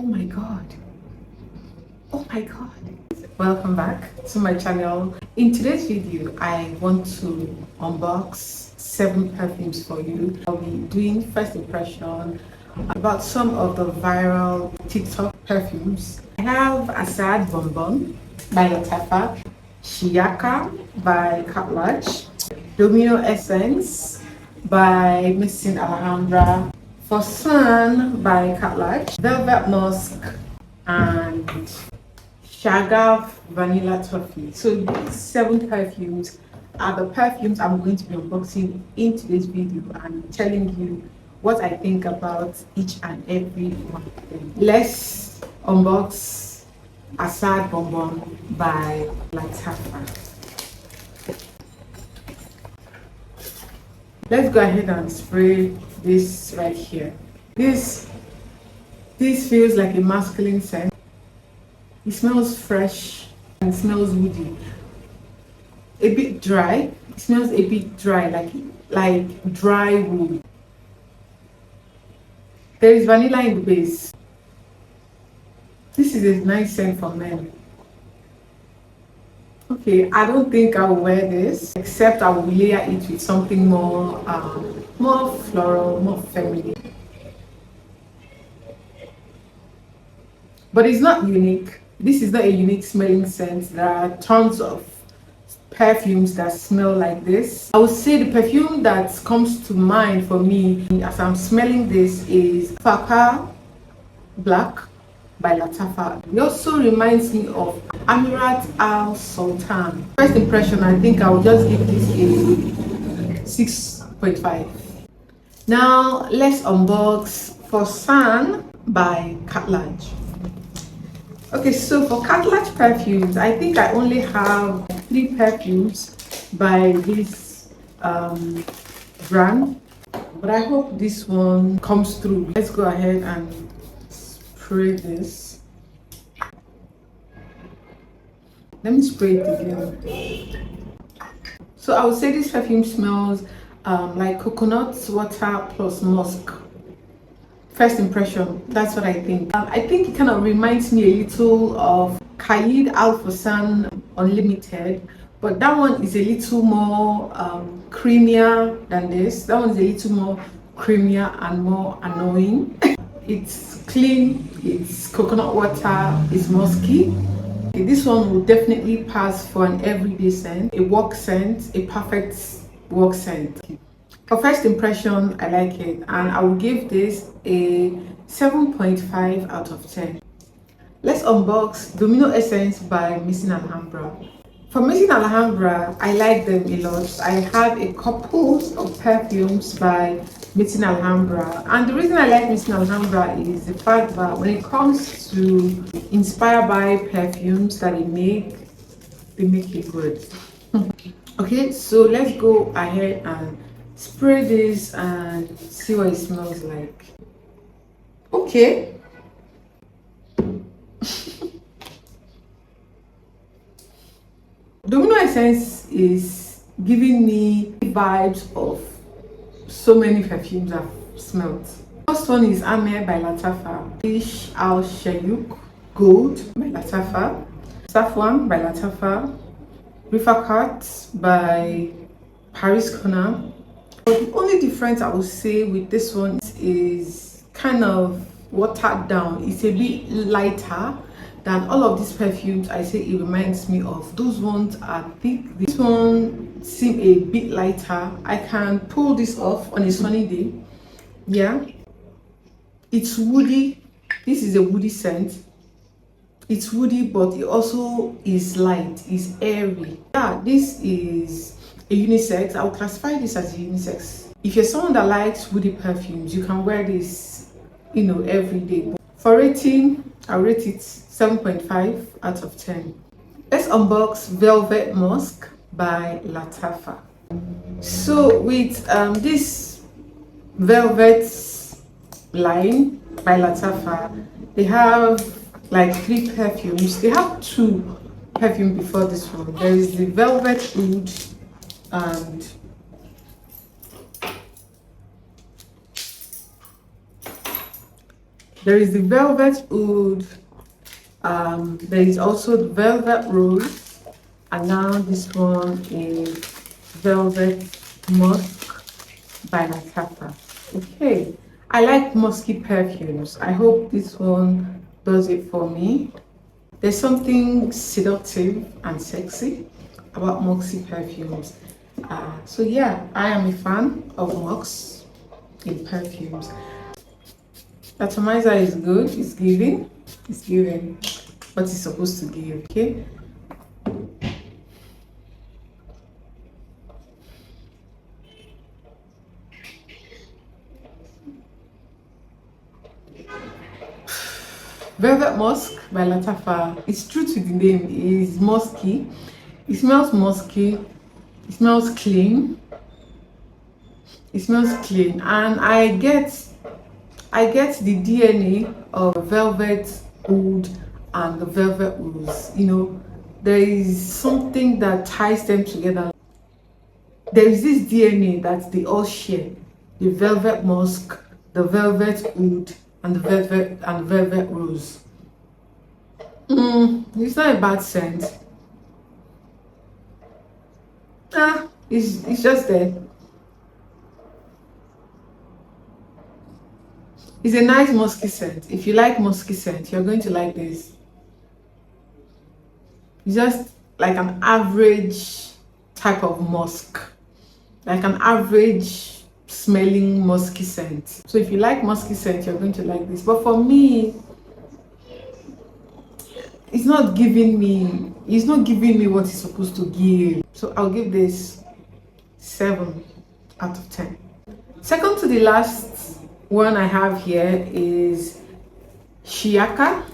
Oh my god. Oh my god. Welcome back to my channel. In today's video, I want to unbox 7 perfumes for you. I'll be doing first impression about some of the viral TikTok perfumes. I have Assad Bonbon by Latafa, Shiaka by Catlatch, Domino Essence by Missing Alhambra, For Sun by Catlatch, Velvet Musk, and Shagaf Vanilla Toffee. So these 7 perfumes are the perfumes I'm going to be unboxing in today's video and telling you what I think about each and every one of them. Let's unbox Assad Bonbon by Latafa. Let's go ahead and spray this right here. This feels like a masculine scent. It smells fresh and it smells woody. A bit dry. It smells a bit dry, like dry wood. There is vanilla in the base. This is a nice scent for men. Okay, I don't think I will wear this, except I will layer it with something more floral, more feminine. But it's not unique. This is not a unique smelling scent. There are tons of perfumes that smell like this. I would say the perfume that comes to mind for me as I'm smelling this is Faka Black by Latafa. It also reminds me of Amirat Al Sultan. First impression, I think I will just give this a 6.5. Now let's unbox For Sun by Catlatch. Okay, so for Catlatch perfumes, I think I only have 3 perfumes by this brand, but I hope this one comes through. Let's go ahead and spray this. Let me spray it again. So I would say this perfume smells like coconut water plus musk. First impression, that's what I think. I think it kind of reminds me a little of Khalid Al Fasan Unlimited, but that one is a little more creamier than this. That one is a little more creamier and more annoying. It's clean, it's coconut water, it's musky. This one will definitely pass for an everyday scent, a work scent, a perfect work scent. For first impression, I like it, and I will give this a 7.5 out of 10. Let's unbox Domino Essence by Missing Alhambra. For Missing Alhambra, I like them a lot. I have a couple of perfumes by Missing Alhambra, and the reason I like Missing Alhambra is the fact that when it comes to inspired by perfumes that they make it good. Okay, so let's go ahead and spray this and see what it smells like. Okay. Domino Essence is giving me vibes of so many perfumes I've smelled. First one is Amir by Latafa, Ish Al Shayuk Gold by Latafa, Safwan by Latafa, Rifakat by Paris Corner. But the only difference I would say with this one is kind of watered down. It's a bit lighter than all of these perfumes I say it reminds me of. Those ones are thick. This one seems a bit lighter. I can pull this off on a sunny day. Yeah, it's woody. This is a woody scent. It's woody, but it also is light, it's airy. Yeah, this is a unisex. I would classify this as a unisex. If you're someone that likes woody perfumes, you can wear this, every day. For rating, I'll rate it 7.5 out of 10. Let's unbox Velvet Musk by Latafa. So with this Velvet line by Latafa, they have like 3 perfumes. They have 2 perfumes before this one. There is the Velvet Oud and There is the velvet oud, there is also the velvet rose, and now this one is velvet musk by Latafa. Okay, I like musky perfumes. I hope this one does it for me. There's something seductive and sexy about musky perfumes. So yeah, I am a fan of musk in perfumes. Atomizer is good, it's giving what it's supposed to give, okay? Velvet Musk by Latafa. It's true to the name, it is musky. It smells musky, it smells clean. It smells clean, and I get the DNA of velvet oud and the velvet rose. You know, there is something that ties them together. There is this DNA that they all share: the velvet musk, the velvet oud, and the velvet rose. It's not a bad scent. It's just there. It's a nice musky scent. If you like musky scent, you're going to like this. It's just like an average type of musk, like an average smelling musky scent. So if you like musky scent, you're going to like this. But for me, it's not giving me what it's supposed to give. So I'll give this 7 out of 10. Second to the last one I have here is Shiaka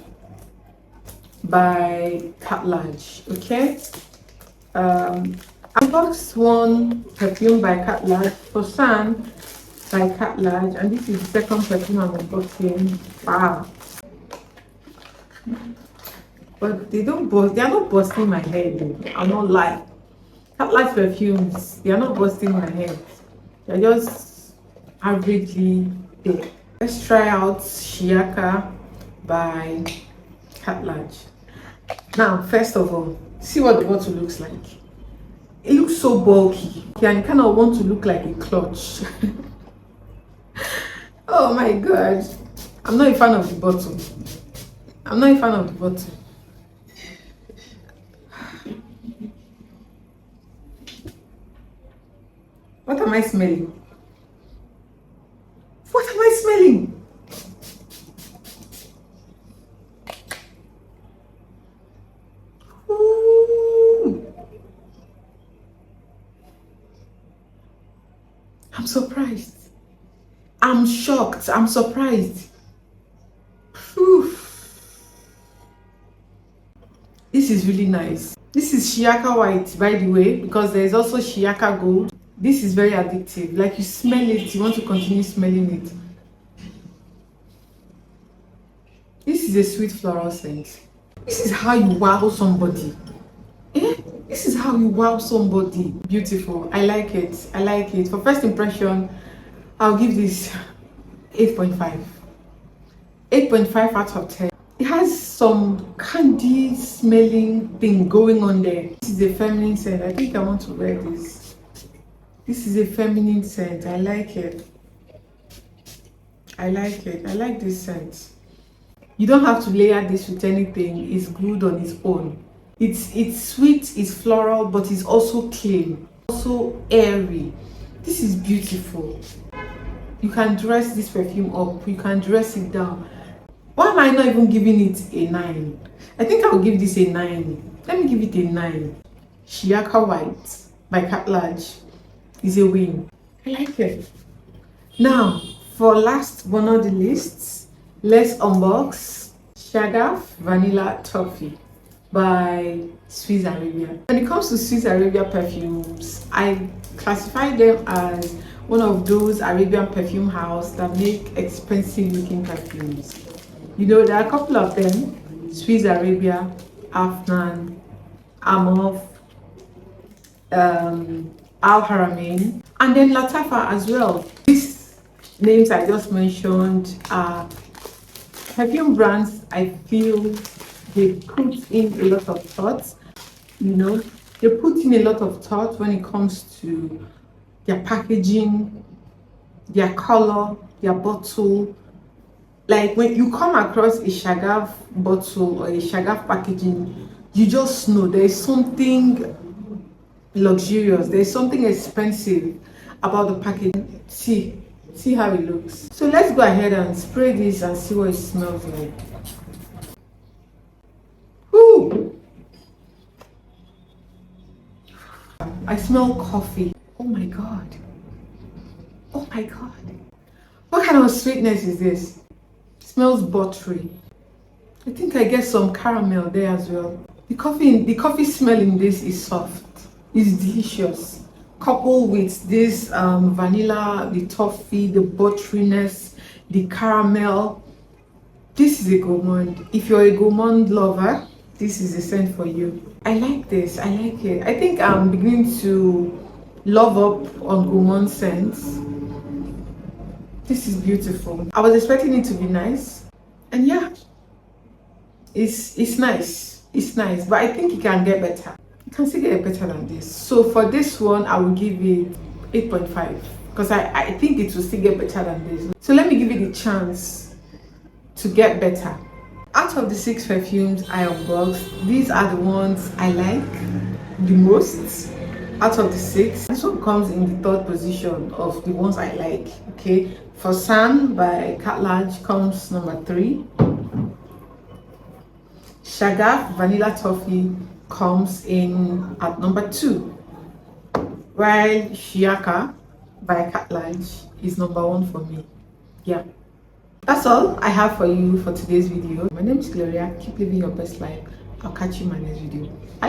by Cat Lodge. Okay, I got one perfume by Cat Lodge, Fosan by Cat Lodge, and this is the second perfume I'm unboxing. Wow. But they are not busting my head. I'm not lying. Cat Lodge perfumes, they are not busting my head. They're just averagely there. Let's try out Shiaka by Cat Lodge. Now, first of all, see what the bottle looks like. It looks so bulky, and you kind of want to look like a clutch. Oh my god, I'm not a fan of the bottle. I'm not a fan of the bottle. What am I smelling? What am I smelling? Ooh. I'm surprised. I'm shocked. I'm surprised. Oof. This is really nice. This is Shiaka White, by the way, because there is also Shiaka Gold. This is very addictive. Like, you smell it, you want to continue smelling it. This is a sweet floral scent. This is how you wow somebody. This is how you wow somebody. Beautiful. I like it. I like it. For first impression, I'll give this 8.5. 8.5 out of 10. It has some candy smelling thing going on there. This is a feminine scent. I think I want to wear this. This is a feminine scent. I like it. I like it. I like this scent. You don't have to layer this with anything. It's good on its own. It's sweet, it's floral, but it's also clean, also airy. This is beautiful. You can dress this perfume up, you can dress it down. Why am I not even giving it a 9? I think I'll give this a 9. Let me give it a 9. Shiaka White by Cat Lodge is a win. I like it. Now, for last but not the least, let's unbox Shagaf Vanilla Toffee by Swiss Arabia. When it comes to Swiss Arabia perfumes, I classify them as one of those Arabian perfume houses that make expensive looking perfumes. You know, there are a couple of them: Swiss Arabia, Afnan, Amov, Al Haramain, and then Latafa as well. These names I just mentioned are Perfume brands, I feel they put in a lot of thought, you know, they put in a lot of thought when it comes to their packaging, their color, their bottle. Like when you come across a Shagaf bottle or a Shagaf packaging, you just know there is something luxurious, there's something expensive about the packaging. See how it looks. So let's go ahead and spray this and see what it smells like. Woo! I smell coffee. Oh my god. Oh my god. What kind of sweetness is this? It smells buttery. I think I get some caramel there as well. The coffee smell in this is soft. It's delicious. Coupled with this vanilla, the toffee, the butteriness, the caramel. This is a gourmand. If you're a gourmand lover, this is the scent for you. I like this. I like it. I think I'm beginning to love up on gourmand scents. This is beautiful. I was expecting it to be nice, and yeah, it's nice. It's nice, but I think it can get better. You can still get better than this. So for this one, I will give it 8.5 because I think it will still get better than this. So let me give it a chance to get better. Out of the 6 perfumes I unboxed, these are the ones I like the most. Out of the 6, this one comes in the 3rd position of the ones I like. Okay, for San by Cat Lounge comes number 3. Shagaf Vanilla Toffee comes in at number 2, while Shiaka by Cat Lounge is number 1 for me. Yeah, that's all I have for you for today's video. My name is Gloria. Keep living your best life. I'll catch you in my next video. Bye.